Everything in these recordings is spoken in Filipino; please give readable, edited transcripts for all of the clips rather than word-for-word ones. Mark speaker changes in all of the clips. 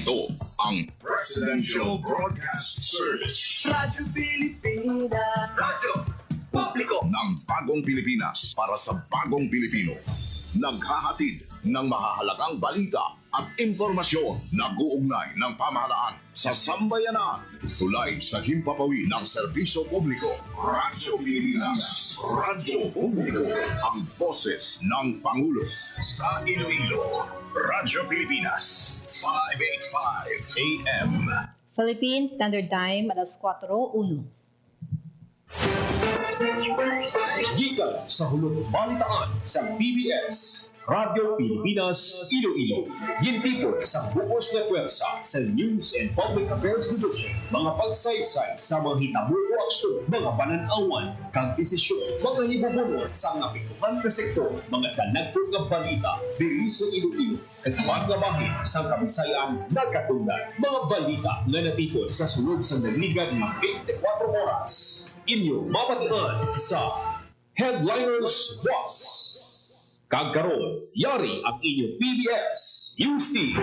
Speaker 1: Ito ang Presidential Broadcast Service.
Speaker 2: Radyo Pilipinas.
Speaker 1: Radyo Publiko ng Bagong Pilipinas para sa Bagong Pilipino. Naghahatid ng mahahalagang balita at impormasyon na guugnay ng pamahalaan sa sambayanan. Tulay sa himpapawid ng serbisyo publiko. Radyo Pilipinas. Radyo Publiko. Ang boses ng Pangulo. Sa Iloilo, Radyo Pilipinas. 585 AM.
Speaker 3: Philippine Standard Time, alas 4:01.
Speaker 4: Gikan sa hulog balitaan sa PBS, Radyo Pilipinas, Iloilo. Gintipon sa bukos na pwersa sa News and Public Affairs Division. Mga pagsaysay sa mga hitabo o aksyon, mga pananawan, kag desisyon, mga hibubunod sa napituhan na sektor, mga danagpong nga balita, diri sa Iloilo, at mga bahin sa Kabisayan nagkatungdan. Mga balita nga natipon sa sunod sa nagligad ng 24 oras. Inyo mapatian sa Headliners Boss. Kagkaroon, yari ang inyong PBS News Team.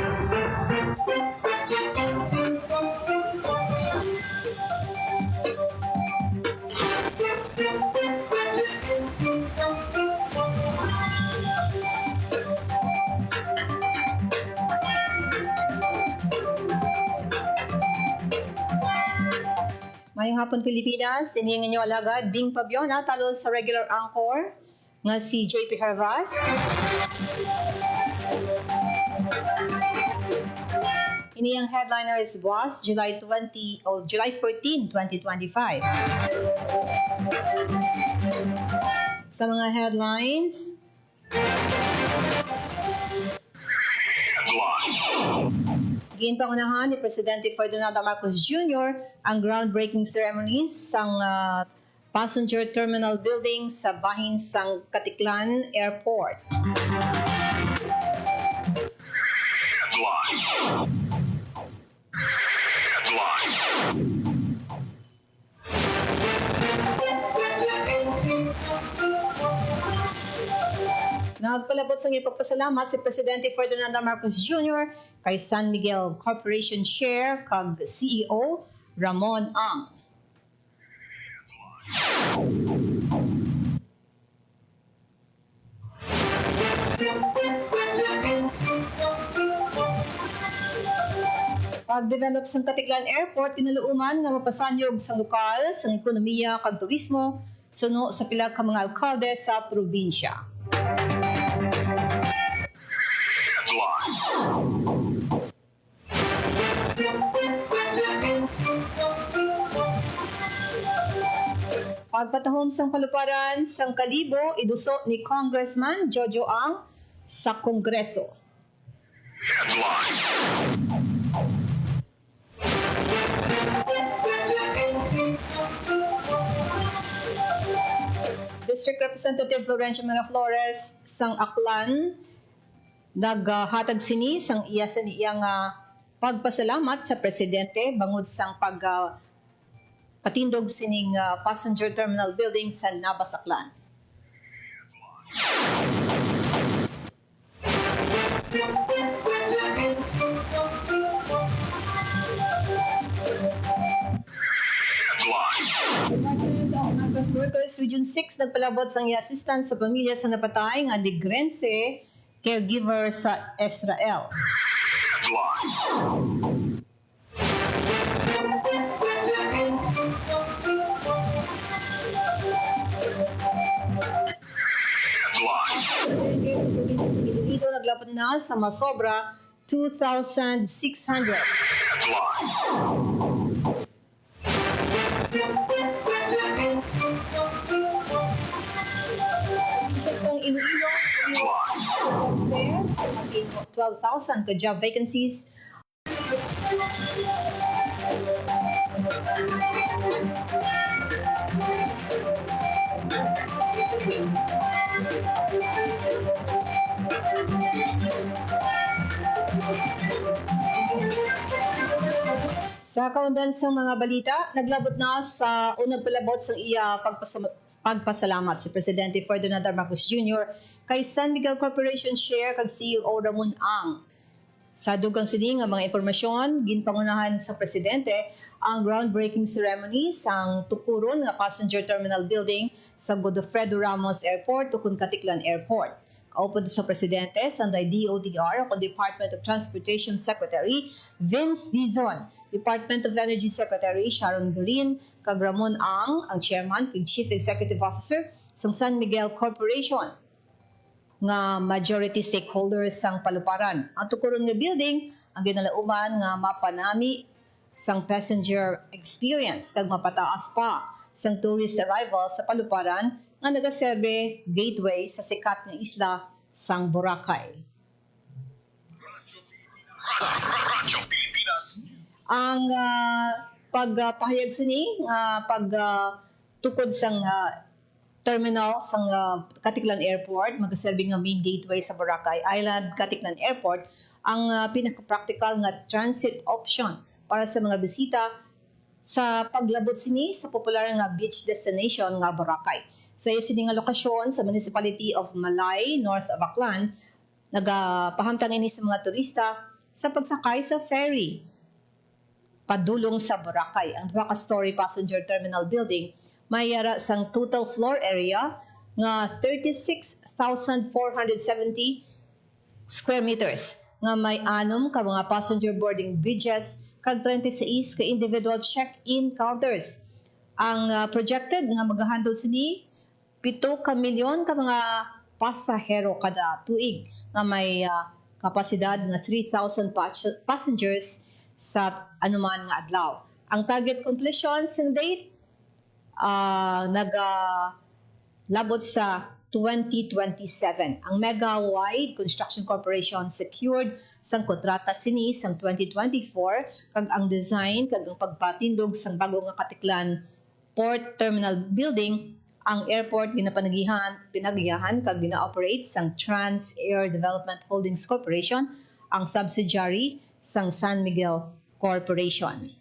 Speaker 3: Mayong hapon Pilipinas, inihingan nyo alagad Bing Pabiona talo sa regular anchor nga si JP Hervas. Ini ang headliners boss July 14, 2025. Sa mga headlines, ginpangunahan ni Presidente Ferdinand Marcos Jr. ang groundbreaking ceremonies sang passenger terminal building sa bahin sang Katiklan Airport. Nagpalabot sa ipagpasalamat si Presidente Ferdinand Marcos Jr. kay San Miguel Corporation Chair kag CEO Ramon Ang. Pag-develop sa Katiklan Airport, kinalauman nga mapasanyog sa lokal, sa ekonomiya kag turismo, suno sa pila ka mga alkalde sa probinsya. Pagpatahom sang paluparan sang Kalibo, iduso ni Congressman Jojo Ang sa Kongreso. District Representative Florencio Miraflores sang Aklan naghatag sini sang iya sa iyang pagpasalamat sa presidente bangod sang patindog sining passenger terminal building sa Navas, Aklan. Migrant Workers Region 6 nagpalabot sang assistance sa pamilya sa napatay nga Negrense caregiver sa Israel. Ito naglapot na sa masobra 2,600. Ang Iloilo, 12,000 ka job vacancies. Sa kaundan sa mga balita, naglabot na sa unang palabot sa iya pagpasalamat si Presidente Ferdinand Marcos Jr. kay San Miguel Corporation Chair kag CEO Ramon Ang Sa dugang sini nga mga impormasyon, ginpangunahan sa presidente ang groundbreaking ceremony sang tukuron nga passenger terminal building sa Godofredo Ramos Airport ukon Katiklan Airport. Kaupod sa presidente sanday DOTR o Department of Transportation Secretary Vince Dizon, Department of Energy Secretary Sharon Garin, kag Ramon ang chairman kag chief executive officer sang San Miguel Corporation nga majority stakeholders sang paluparan. Ang tukuron nga building ang ginalauman nga mapanami sang passenger experience kag mapataas pa sang tourist arrival sa paluparan nga nagaserbe gateway sa sikat nga isla sang Boracay.
Speaker 1: Radyo Pilipinas.
Speaker 3: Ang pagpahayag sini tukod sang terminal sang Katiklan Airport, magaserbe nga main gateway sa Boracay Island Katiklan Airport, ang pinaka-practical nga transit option para sa mga bisita sa paglabot sini sa popular nga beach destination nga Boracay. Sa sini nga lokasyon sa Municipality of Malay, north of Aklan, nagapahamtang ini sa mga turista sa pagsakay sa ferry padulong sa Boracay. Ang duha ka story passenger terminal building may yara sang total floor area nga 36,470 square meters nga may 6 ka mga passenger boarding bridges kag 36 ka individual check-in counters. Ang projected nga mag-handle sini 7 ka milyon ka mga pasahero kada tuig nga may kapasidad nga 3,000 passengers sa anuman nga adlaw. Ang target completion sing date nagalabot sa 2027. Ang Mega Wide Construction Corporation secured sang kontrata sini sang 2024 kag ang design kag ang pagpatindog sang bago nga Katiklan Port Terminal Building. Ang airport pinagyahan kag gina-operate sang Trans Air Development Holdings Corporation, ang subsidiary sang San Miguel Corporation.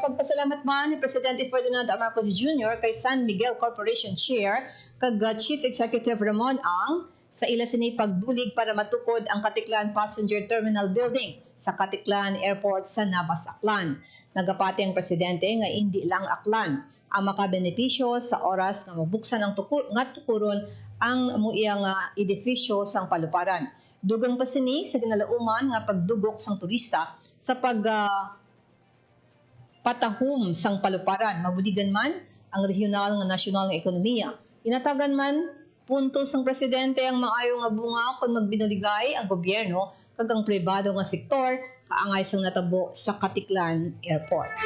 Speaker 3: Pagpasalamat man ni Presidente Ferdinand R. Marcos Jr. kay San Miguel Corporation Chair kag Chief Executive Ramon Ang sa ila sini pagbulig para matukod ang Katiklan Passenger Terminal Building sa Katiklan Airport sa Navas, Aklan. Nagapati ang presidente nga hindi lang Aklan ang makabenepisyo sa oras nga mabuksan ang tukuron ang muiyang edifisyo sang paluparan. Dugang pa sini sa ginalauman nga pagdugok sang turista sa patahom sang paluparan, mabuligan man ang regional nga nasyonal nga ekonomiya. Inatagan man punto sang presidente ang maayo nga bunga kung magbinuligay ang gobyerno kag ang pribado nga sektor kaangay sang natabo sa Katiklan Airport.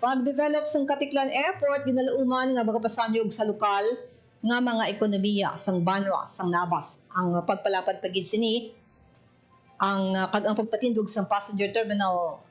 Speaker 3: Pag-develop sang Katiklan Airport, ginalauman nga magapasanyog sa lokal nga mga ekonomiya sang Banwa, sang Navas. Ang pagpalapad pagid sini ang pagpatindog sa passenger terminal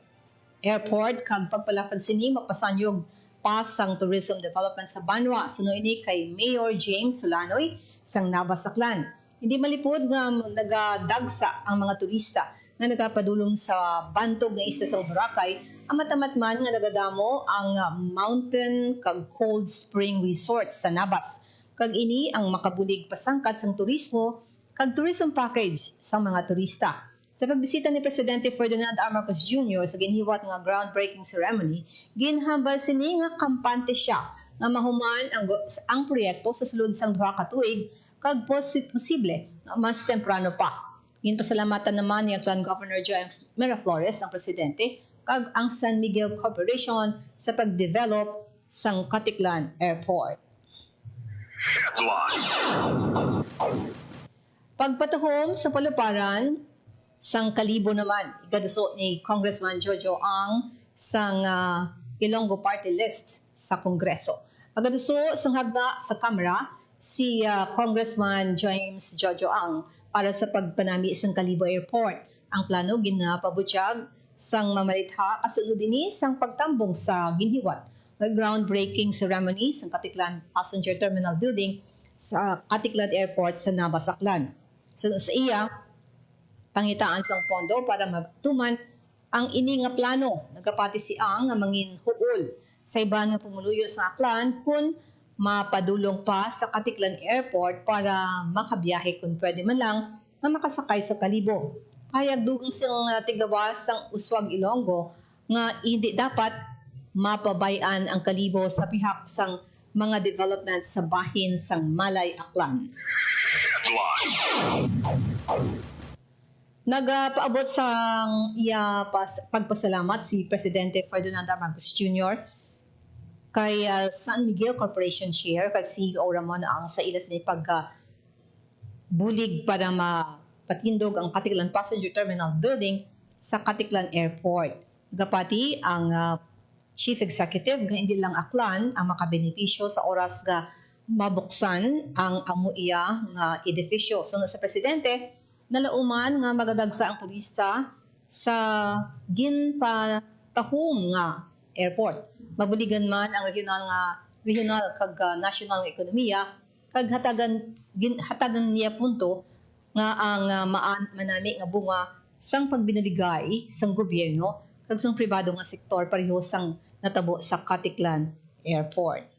Speaker 3: airport kag pagpalapad sini mapasanyog pa sang tourism development sa Banwa. Suno ini kay Mayor James Solanoy sang Navas, Aklan. Hindi malipod nga nagadagsa ang mga turista nga nagapadulong sa bantog nga isla sa Boracay. Amat-amat man nga nagadamo ang mountain kag cold spring resorts sa Navas. Kag ini ang makabulig pasangkat sang turismo kag tourism package sa mga turista. Sa pagbisita ni Presidente Ferdinand R. Marcos Jr. sa ginhiwat nga groundbreaking ceremony, ginhambal sini nga kampante siya nga mahuman ang proyekto sa sulod sang duha ka tuig kag posible nga mas temprano pa. Ginpasalamatan naman ni Aklan Governor Joy Miraflores ang presidente kag ang San Miguel Corporation sa pagdevelop sang Katiklan Airport.
Speaker 1: Headline.
Speaker 3: Pagpatahom sa paluparan, sang Kalibo naman, igaduso ni Congressman Jojo Ang sang Ilonggo Party List sa Kongreso. Agaduso sang hagda sa Kamara si Congressman James Jojo Ang para sa pagpanami sang Kalibo Airport. Ang plano ginapabutyag sang mamalitha kasunod ini sang pagtambong sa ginhiwat ng groundbreaking ceremony sang Katiklan Passenger Terminal Building sa Katiklan Airport sa Navas, Aklan. So sa iya, pangitaan sang pondo para matuman ang ini nga plano. Nagapati si Ang nga mangin huol sa iban nga pumuluyo sa Aklan kung mapadulong pa sa Katiklan Airport para makabiyahe kung pwede man lang na makasakay sa Kalibo. Payag dugang siyang tiglawas ang Uswag Ilonggo nga hindi dapat mapabayan ang Kalibo sa pihak sang mga development sa bahin sang Malay Aklan. Nagpaabot sa pagpasalamat si Presidente Ferdinand Marcos Jr. kay San Miguel Corporation Chair kay CEO Ramon ang sa ilas ni bulig para mapatindog ang Katiklan Passenger Terminal Building sa Katiklan Airport. Gapati ang Chief Executive nga hindi lang Aklan ang makabenepisyo sa oras nga mabuksan ang amuiya nga edifisyo. Sunod sa Presidente, nalauman nga magadagsa ang turista sa ginpatahom nga airport. Mabuligan man ang regional kag national nga ekonomiya kag hatagan niya punto nga ang manami nga bunga sang pagbinuligay sang gobyerno kag sang pribado nga sektor pareho sang natabo sa Katiklan Airport.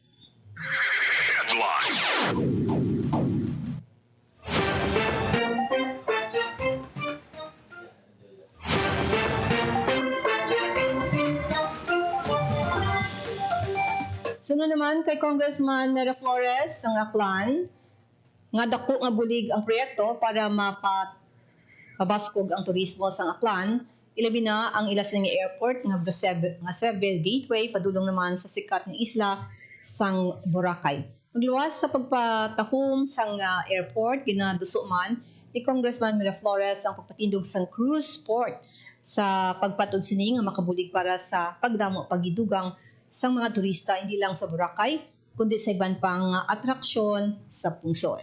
Speaker 3: Sunod naman kay Congressman Mera Flores ng Aklan, nga dako nga bulig ang proyekto para mapabaskog ang turismo sa Aklan, ilabi na ang ilas ng airport nga Sebel Gateway, padulong naman sa sikat ng isla sang Boracay. Magluwas sa pagpatahom sang airport, ginaduso man ni Congressman Mera Flores ang pagpatindog sang cruise port sa pagpatod sini nga makabulig para sa pagdamo pagidugang sang mga turista hindi lang sa Boracay kundi sa iban pang atraksyon sa pungsod.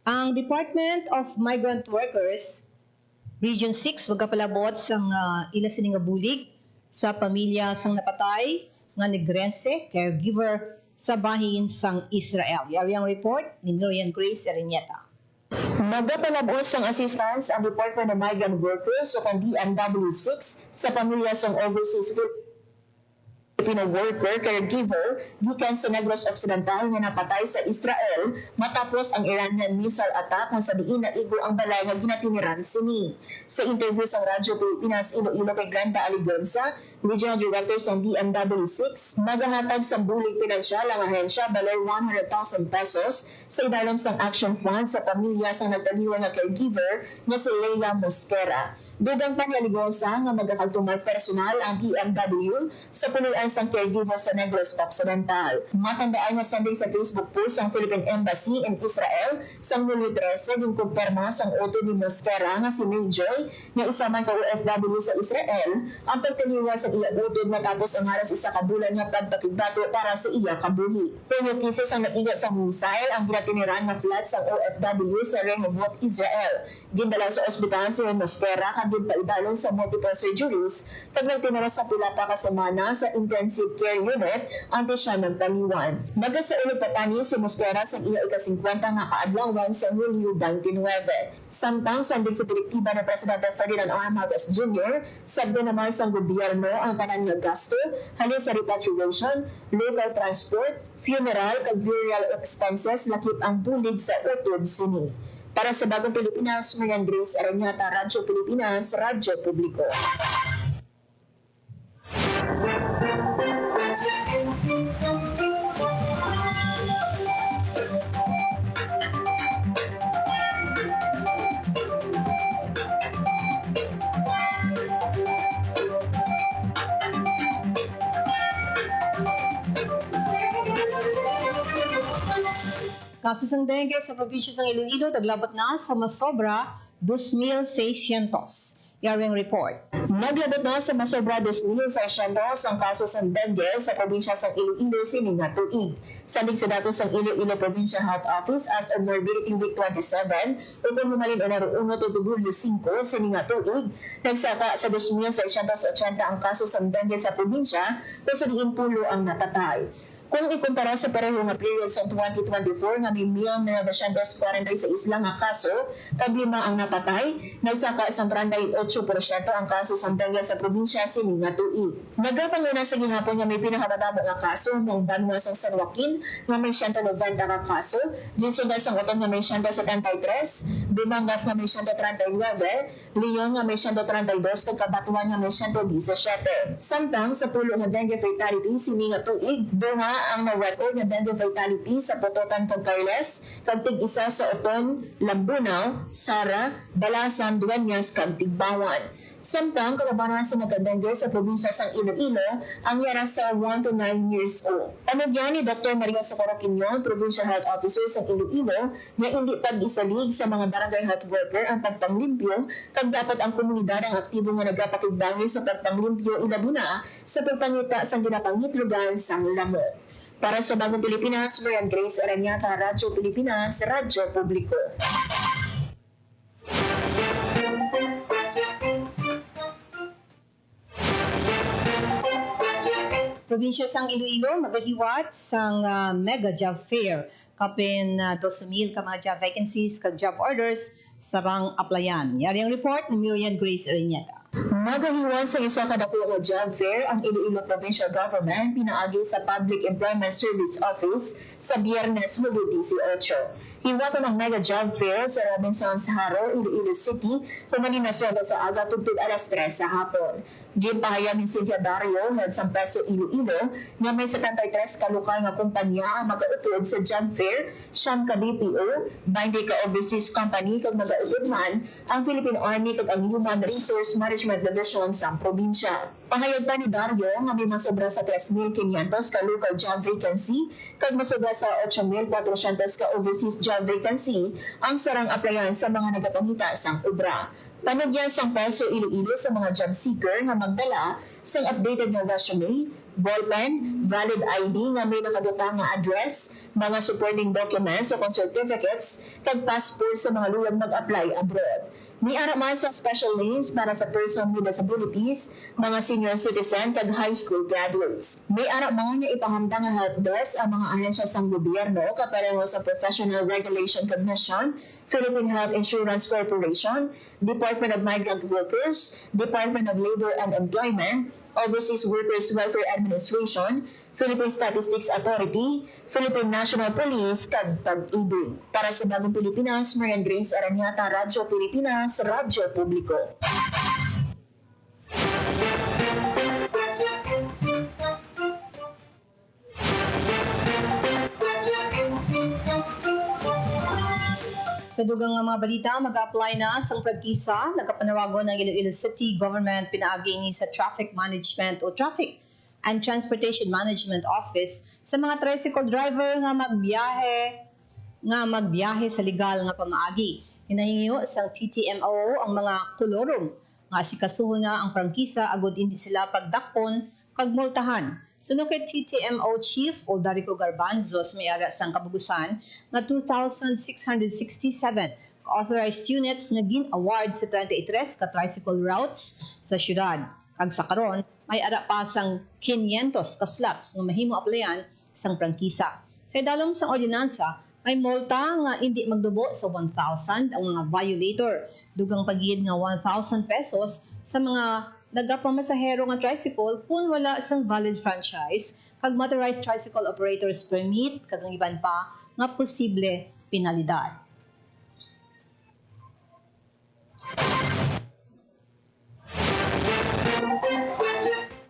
Speaker 3: Ang Department of Migrant Workers Region 6 magapalabot sang ila sini nga bulig sa pamilya sang napatay nga Negrense caregiver sa bahin sang Israel. Yari ang report ni Miriam Grace Ariñeta.
Speaker 5: Magapalabos ang assistance ang Department of Migrant Workers o kang DMW6 sa pamilya sa overseas Filipino worker caregiver gikan sa Negros Occidental nga napatay sa Israel matapos ang Iranian missile attack kung sa diin naigo ang balay nga ginatiniran sini. Sa interview sa Radyo Pilipinas Iloilo kay Glenda Aligonza, Regional Director sa DMW6, nagahatag sa bulig pinansyal ang ahensya balay 100,000 pesos sa idalom sang action fund sa pamilya sa nagtaliwa nga caregiver nga si Leila Mosquera. Dugang pa ni Aligonza nga magkakagtumar personal ang DMW sa punuan sang caregiver sa Negros Occidental. Matandaan nga Sunday sa Facebook post ang Philippine Embassy in Israel sa Hulyo 13 ginkumpirma sang oto ni Mosquera nga si Mayjoy nga isa man ka OFW sa Israel ang pagtaliwa sa iya udod matapos ang halos isa ka bulan nga pagpakigbato para sa iya kabuhi. Pero kisis ang naigat sa missile ang ginatiniran nga flat sa OFW sa Rehovot, Israel. Gindala sa ospital si Mosquera kadin paidalon sa multiple surgeries kag nagtinira sa pila pa ka semana sa intensive care unit ante siya nagtaliwan. Nagasaulog patani si Mosquera sa iya ika-50 nga kaadlawan sa Hulyo 29. Samtang sandig sa direktiba ng Presidente Ferdinand R. Marcos Jr., sabdo naman sa gobyerno ang tanan nga gasto halin sa repatriation, local transport, funeral kag burial expenses lakip ang bulig sa utod sini. Para sa Bagong Pilipinas, Marian Grace Ariñeta, Radyo Pilipinas, Radyo Publiko.
Speaker 3: Kaso sang dengue sa probinsya ng Iloilo, naglabat na sa masobra 2,600. Yaring report.
Speaker 5: Naglabat na sa masobra 2,600 ang kaso ng dengue sa probinsya ng Iloilo sining nga tuig. Sandig sa datos ng Iloilo Provincial Health Office as of Morbidity Week 27, upang humalin ang naroon to Tubulyo 5 sining nga tuig, nagsaka sa 2,680 ang kaso ng dengue sa probinsya kung sa diin pulo ang napatay. Kung ikumpara sa pareho nga period sa 2024 nga may 1,946 lang nga kaso, kag 5 ang napatay, nagsaka sa 38% ang kaso sa dengue sa probinsya sini nga tuig. Nagapanguna sa gihapon nga may pinakamadamo nga kaso ng Banwa sa San Joaquin nga may 190 nga kaso, Ginsundan sa Oton nga may 173, Dumangas nga may 139, Leon nga may 132 kag Kabatuan nga may 117. Samtang sa pulo nga dengue fatality sini nga tuig, duha ang na-record nga dengue fatality sa Pototan kag Carles, kag tig-isa sa Oton, Lambunaw, Sara, Balasan, Dueñas kag Tigbawan. Samtang kalabanan sa nagka-dengue sa probinsya sang Iloilo ang yara sa 1 to 9 years old. Panugyan ni Dr. Maria Socorro Quinyon, Provincial Health Officer sa Iloilo, na hindi pag-isalig sa mga barangay health worker ang pagpanglimpyo, kag dapat ang komunidad ang aktibo nga nagapakigbangi sa pagpanglimpyo ilabi na sa pagpangita sa ginapangitlugan sang lamok. Para sa Bagong Pilipinas, Marian Grace Aranyata, Radyo Pilipinas, Radyo Publiko.
Speaker 3: Probinsya sang Iloilo magahiwat sang mega job fair kapin 2,000 ka mga job vacancies kag job orders sarang applyan. Yari ang report ni Miriam Grace Aranyata.
Speaker 5: Magahiwan sa isa kadako nga job fair ang Iloilo Provincial Government pinaagi sa Public Employment Service Office sa Biyernes, Hulyo 18. Hiwatan ang mega job fair sa Robinsons Haro, Iloilo City, humanin na sa aga tugtog alas 3 sa hapon. Gimpahayag ni Cynthia Dario, Head sa Peso Iloilo, nga may 73 ka lokal nga kumpanya ang mag-autod sa job fair, siyam ka BPO, 20 ka overseas company kag mag-autod man ang Philippine Army kag ang Human Resource Management Division sa probinsya. Pangayag pa ni Dario nga may masobra sa 3,500 ka local job vacancy kag masobra sa 8,400 ka overseas job vacancy ang sarang applyan sa mga nagapangita sang obra. Panugyan sang Peso Iloilo sa mga job seeker nga magdala sang updated nga resume, ballpen, valid ID nga may nakadutang nga address, mga supporting documents o certificates, kag passport sa mga luyag mag-apply abroad. May araman sa special lanes para sa person with disabilities, mga senior citizen kag high school graduates. May araman nga ipahamdang nga help desk ang mga ahensya sang gobyerno kapareho sa Professional Regulation Commission, Philippine Health Insurance Corporation, Department of Migrant Workers, Department of Labor and Employment, Overseas Workers Welfare Administration, Philippine Statistics Authority, Philippine National Police, kag PAG-IBI. Para sa Bagong Pilipinas, Marian Grace Aranyata, Radyo Pilipinas, Radyo Publiko.
Speaker 3: Sa dugang nga mga balita, mag-apply na sang pragkisa, nagkapanawagon ng Iloilo City Government pinaagi ni sa Traffic Management o Traffic and Transportation Management Office sa mga tricycle driver nga magbiyahe sa legal nga pamaagi. Hinahingiyo sang TTMO ang mga kolorom nga sikasuho na ang prangkisa agud hindi sila pagdakpon kag multahan. Suno kay TTMO Chief Oldarico Garbanzo may ara sang kabugusan nga 2,667 authorized units nga gin-award sa 33 ka tricycle routes sa syudad. Kag sa karon may ara pa sang 500 ka slots nga mahimo applyan sang prangkisa. Sa idalom sang ordinansa, may multa nga hindi magdubo sa 1,000 ang mga violator. Dugang pagiyid nga 1,000 pesos sa mga nagapamasahero nga tricycle kung wala sang valid franchise kag motorized tricycle operators permit kag ang iban pa nga posible penalidad.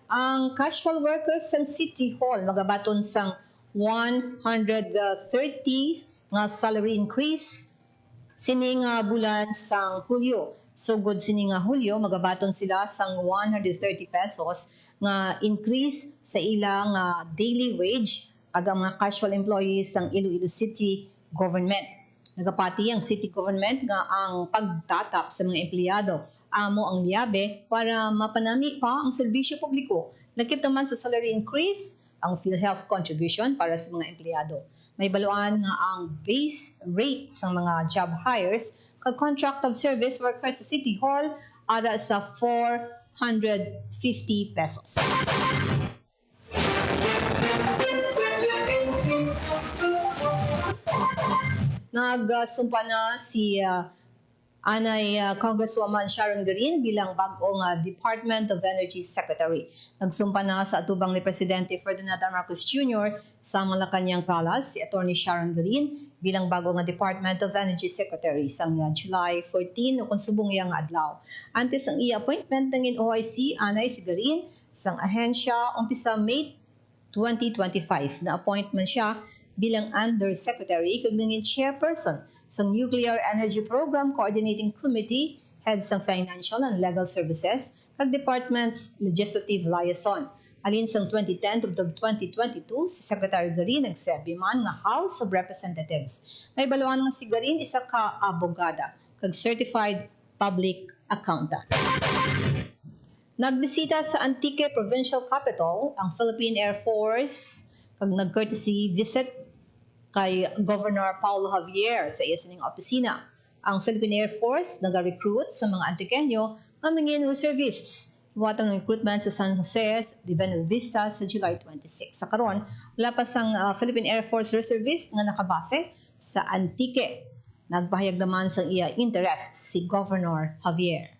Speaker 3: Ang casual workers sang City Hall magabaton sang 130 nga salary increase sini nga bulan sang Hulyo. Sugod sini nga Hulyo, magabaton sila sang 130 pesos nga increase sa ilang daily wage ag ang mga casual employees sang Iloilo City Government. Nagapati ang City Government nga ang pagtatap sa mga empleyado amo ang liabe para mapanami pa ang serbisyo publiko. Lakip naman sa salary increase ang PhilHealth contribution para sa mga empleyado. May baluan nga ang base rate sa mga job hires kag contract of service workers sa City Hall ara sa 450 pesos. Nagsumpa na si Congresswoman Sharon Garin bilang bagong Department of Energy Secretary. Nagsumpa na sa atubang ni Presidente Ferdinand R. Marcos Jr. sa Malacanang Palace si Atty. Sharon Garin bilang bagong Department of Energy Secretary sa July 14 o konsubong iyang adlaw. Antes ang i-appointment ng OIC anay si Garin sang ahensya umpisa May 2025 na appointment siya bilang Undersecretary kag nangin chairperson sa Nuclear Energy Program Coordinating Committee, head sa Financial and Legal Services, kag Department's Legislative Liaison. Alin sang 2010 ug 2022, si Secretary Garin nagserbi man nga House of Representatives. Naibaluan nga si Garin isa ka abogada kag certified public accountant. Nagbisita sa Antique Provincial Capital ang Philippine Air Force kag nag-courtesy visit kay Governor Paulo Javier sa iya sining opisina. Ang Philippine Air Force nag-recruit sa mga Antiqueño nga mangin reservists. Iwatang recruitment sa San Jose de Benavista sa July 26. Sa karon, wala pa sang Philippine Air Force reservist nga nakabase sa Antique. Nagpahayag naman sa iya interest si Governor Javier.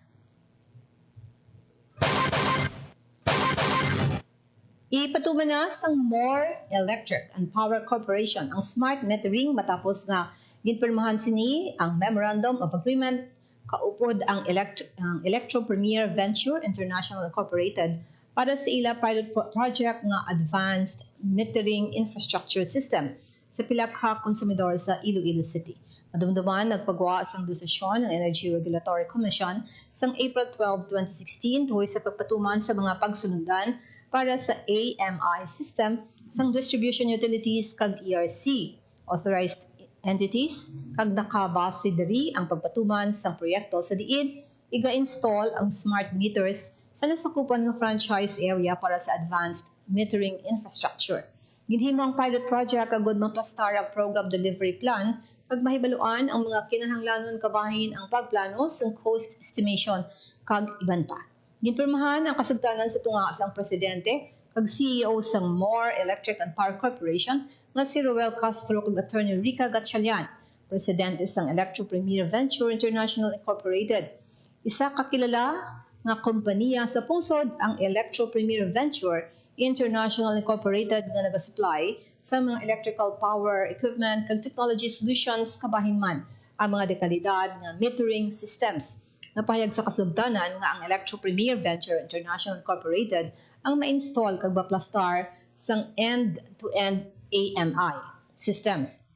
Speaker 3: Ipatuman na sang More Electric and Power Corporation ang smart metering matapos nga ginpirmahan sini ang Memorandum of Agreement kaupod ang Electro Premier Venture International Incorporated para sa ila pilot project nga Advanced Metering Infrastructure System sa pila ka konsumidor sa Iloilo City. Madumduman nagpagawa sang desisyon ng Energy Regulatory Commission sang April 12, 2016 tuhoy sa pagpatuman sa mga pagsunundan para sa AMI system sang distribution utilities kag ERC, authorized entities, kag nakabase diri ang pagpatuman sang proyekto sa diin, iga-install ang smart meters sa nasakupan ng franchise area para sa advanced metering infrastructure. Ginhimo ang pilot project agud maplastar ang program delivery plan kag mahibaluan ang mga kinahanglanon kabahin ang pagplano sang cost estimation kag iban pa. Ginpirmahan ang kasugtanan sa tunga sang presidente kag CEO sang More Electric and Power Corporation nga si Roel Castro kag Attorney Rica Gatchalian, presidente sang Electro Premier Venture International Incorporated. Isa ka kilala nga kompanya sa pungsod ang Electro Premier Venture International Incorporated nga nagasupply sa mga electrical power equipment kag technology solutions kabahin man ang mga dekalidad nga metering systems. Napahayag sa kasugdanan nga ang Electro Premier Venture International Incorporated ang ma-install kag baplastar sang end-to-end AMI systems.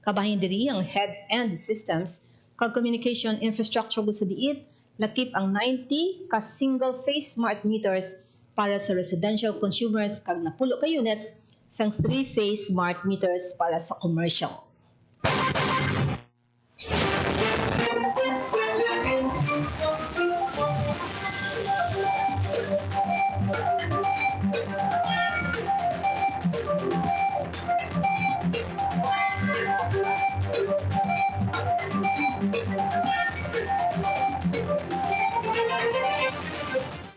Speaker 3: Kabahin diri ang head-end systems kag communication infrastructure sa diit lakip ang 90 ka single-phase smart meters para sa residential consumers kag napulo ka units sang 3-phase smart meters para sa commercial.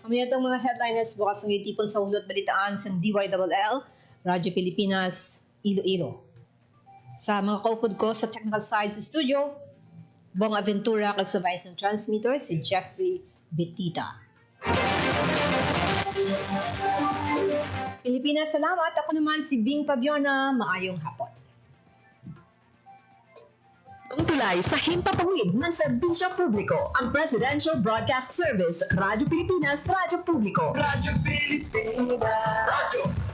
Speaker 3: Mamaya itong mga headliners bukas ng itipon sa ulot balitaan sa DYLL, Radyo Pilipinas, Iloilo. Sa mga kaupod ko sa technical side sa studio, Bong Aventura kag sa vice ng transmitter si Jeffrey Betita. Pilipinas, salamat. Ako naman si Bing Pabiona. Maayong hapon.
Speaker 2: Ang tulay sa himpapawid ng serbisyo publiko, ang Presidential Broadcast Service, Radyo Pilipinas, Radyo Publiko.
Speaker 6: Radyo Pilipinas. Radyo